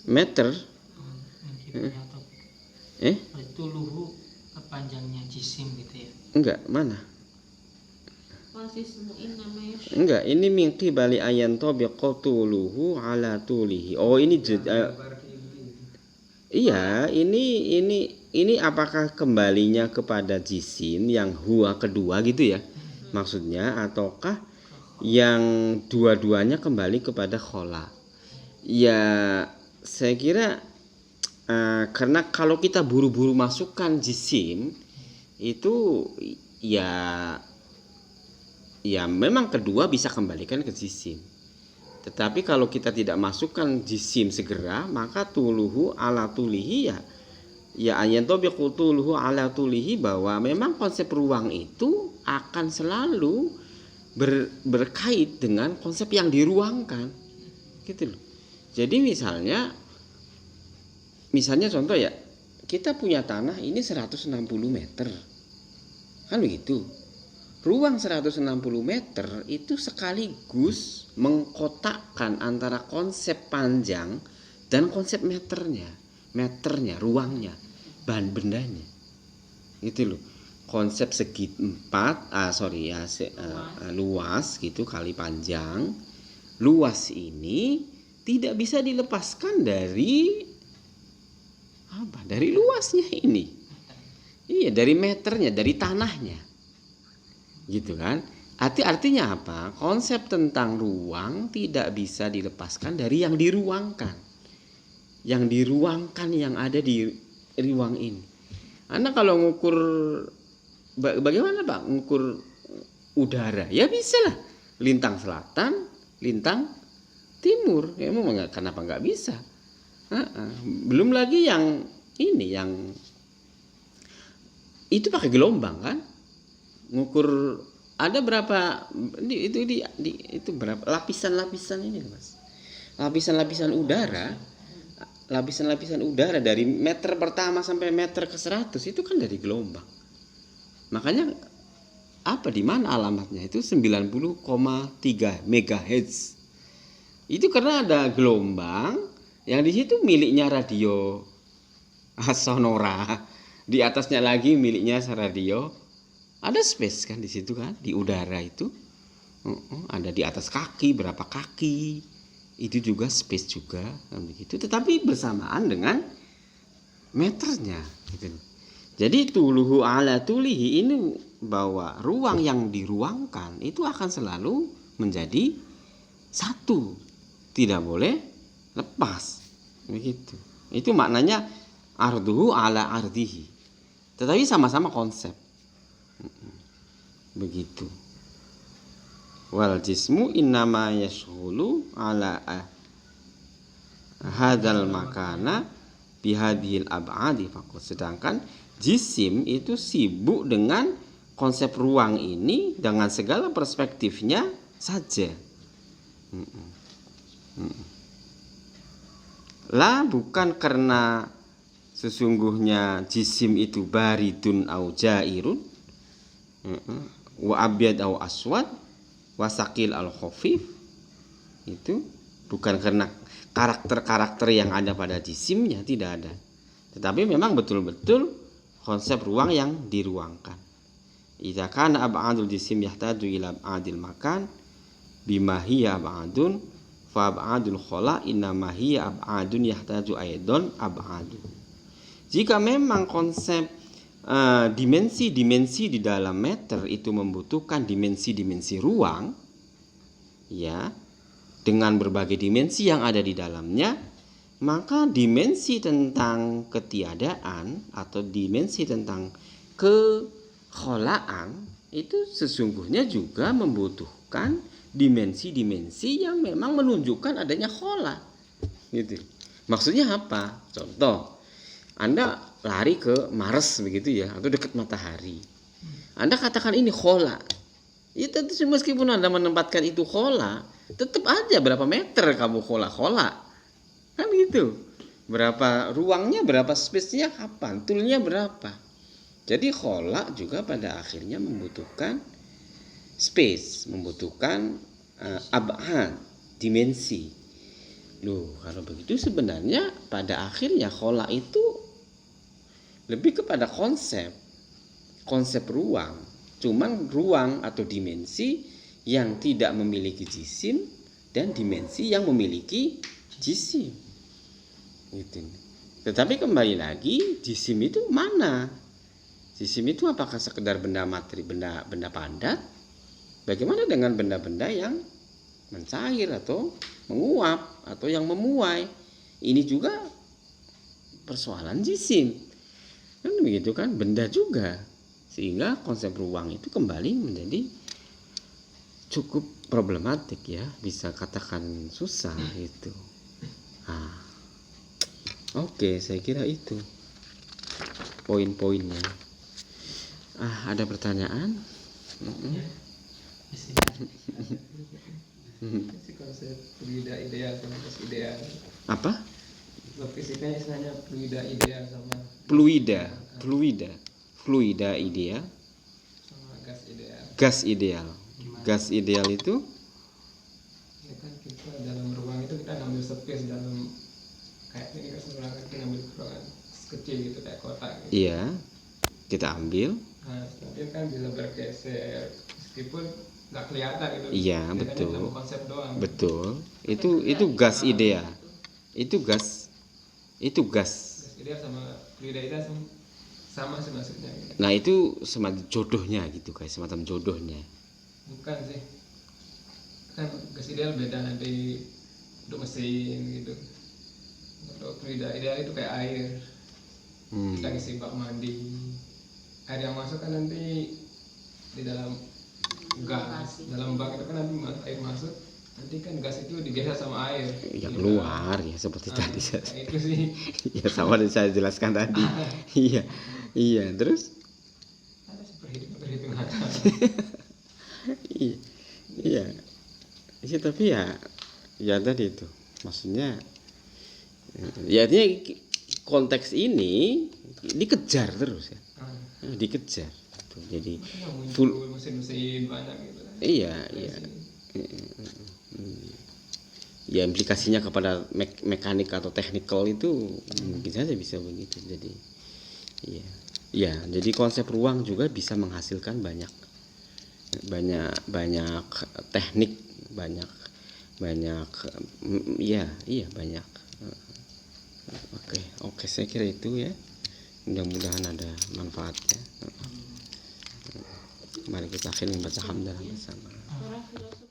Meter. Itu luhu panjangnya jisim gitu ya? Enggak, mana? Enggak, ini mingki bali ayan tabiqa tuluhu ala tulihi. Oh, ini iya, ini apakah kembalinya kepada jisim yang huwa kedua gitu ya? Maksudnya ataukah yang dua-duanya kembali kepada khola? Ya, saya kira karena kalau kita buru-buru masukkan jisim itu ya memang kedua bisa kembalikan ke jisim. Tetapi kalau kita tidak masukkan jisim segera, maka tuluhu ala tulihi ya ayantobiqu tuluhu ala tulihi, bahwa memang konsep ruang itu akan selalu berkait dengan konsep yang diruangkan. Gitu loh. Jadi misalnya contoh ya, kita punya tanah ini 160 meter. Kan begitu. Ruang 160 meter itu sekaligus mengkotakkan antara konsep panjang dan konsep meternya, ruangnya, bahan bendanya. Gitu loh. Konsep segi 4, luas gitu kali panjang. Luas ini tidak bisa dilepaskan dari luasnya ini. Iya, dari meternya, dari tanahnya. Gitu kan? Artinya apa? Konsep tentang ruang tidak bisa dilepaskan dari yang diruangkan. Yang diruangkan yang ada di ruang ini. Anda kalau ngukur, bagaimana Pak? Ngukur udara? Ya bisa lah. Lintang selatan, lintang timur. Ya memang kenapa nggak bisa? Belum lagi yang ini, yang itu pakai gelombang kan, ngukur ada berapa itu berapa lapisan ini Mas, lapisan udara dari meter pertama sampai meter ke 100 itu kan dari gelombang. Makanya di mana alamatnya itu 90,3 MHz itu karena ada gelombang yang di situ miliknya radio sonora, di atasnya lagi miliknya radio. Ada space kan di situ kan, di udara itu. Ada di atas kaki, berapa kaki. Itu juga space juga kan begitu, tetapi bersamaan dengan meternya gitu. Jadi tuluhu ala tulihi ini bahwa ruang yang diruangkan itu akan selalu menjadi satu, tidak boleh lepas, begitu. Itu maknanya arduhu ala ardihi, tetapi sama-sama konsep, begitu. Wal jismu innama yashghulu ala hadzal makana bihadhil ab'adi faqat. Sedangkan jisim itu sibuk dengan konsep ruang ini dengan segala perspektifnya saja. Lah bukan karena sesungguhnya jisim itu baridun au jairun, wa abyad au aswad, wa saqil al khafif. Itu bukan karena karakter-karakter yang ada pada jisimnya, tidak ada. Tetapi memang betul-betul konsep ruang yang diruangkan. Idza kana ab'adul jisim yahtaju ila ab'adil makan bima hiya ab'adun fa ab'adul khala innama hiya ab'adun yahtaju aidan ab'adun. Jika memang konsep dimensi-dimensi di dalam meter itu membutuhkan dimensi-dimensi ruang, ya, dengan berbagai dimensi yang ada di dalamnya, maka dimensi tentang ketiadaan atau dimensi tentang kekholaan itu sesungguhnya juga membutuhkan dimensi-dimensi yang memang menunjukkan adanya khola, gitu. Maksudnya apa? Contoh, Anda lari ke Mars begitu ya, atau dekat matahari. Anda katakan ini khola. Ya tentu meskipun Anda menempatkan itu khola, tetap aja berapa meter kamu khola. Kan gitu. Berapa ruangnya, berapa space-nya, kapan, toolnya berapa. Jadi khola juga pada akhirnya membutuhkan space, membutuhkan ab'ad, dimensi. Loh, kalau begitu sebenarnya pada akhirnya khola itu lebih kepada konsep ruang. Cuman ruang atau dimensi yang tidak memiliki jisim dan dimensi yang memiliki jisim. Gitu. Tetapi kembali lagi, jisim itu mana? Jisim itu apakah sekedar benda materi, benda padat? Bagaimana dengan benda-benda yang mencair atau menguap atau yang memuai? Ini juga persoalan jisim. Kan begitu kan, benda juga. Sehingga konsep ruang itu kembali menjadi cukup problematik ya, bisa katakan susah gitu. Oke, saya kira itu poin-poinnya. Ada pertanyaan? Konsep fluida ideal sama gas ideal. Apa? Fisikanya istilahnya fluida ideal sama fluida ideal sama gas ideal. Gas ideal itu Ya kan kita dalam ruang itu kita ngambil space dalam kayak ini kan sebenarnya kita ngambil ruangan kecil gitu kayak kotak gitu. Iya, kita ambil. Nah, nanti kan bisa bergeser meskipun nggak kelihatan gitu. Iya, betul. Dalam konsep doang. Betul. Itu gas ideal. Gas ideal sama fluida ideal sama sih maksudnya gitu. Nah itu semacam jodohnya gitu, kayak semacam jodohnya. Bukan sih, kan gas ideal beda nanti untuk mesin gitu. Untuk fluida ideal itu kayak air. Kita ngisi bak mandi, air yang masuk kan nanti di dalam gas, dalam bak itu kan nanti air masuk, nanti kan gas itu digeser sama air yang keluar ya seperti tadi itu sih. Ya sama yang saya jelaskan tadi. Iya terus Ada perhitungan. iya tapi ya tadi itu maksudnya ya artinya konteks ini dikejar terus ya, dikejar gitu. Jadi full mesin-mesin banyak gitu. Iya. Ya implikasinya kepada mekanik atau teknikal itu mungkin saja bisa begitu. Jadi iya jadi konsep ruang juga bisa menghasilkan banyak teknik, banyak banyak. Oke saya kira itu ya, mudah-mudahan ada manfaatnya. Mari kita akhiri membaca hamdalah bersama. Ah.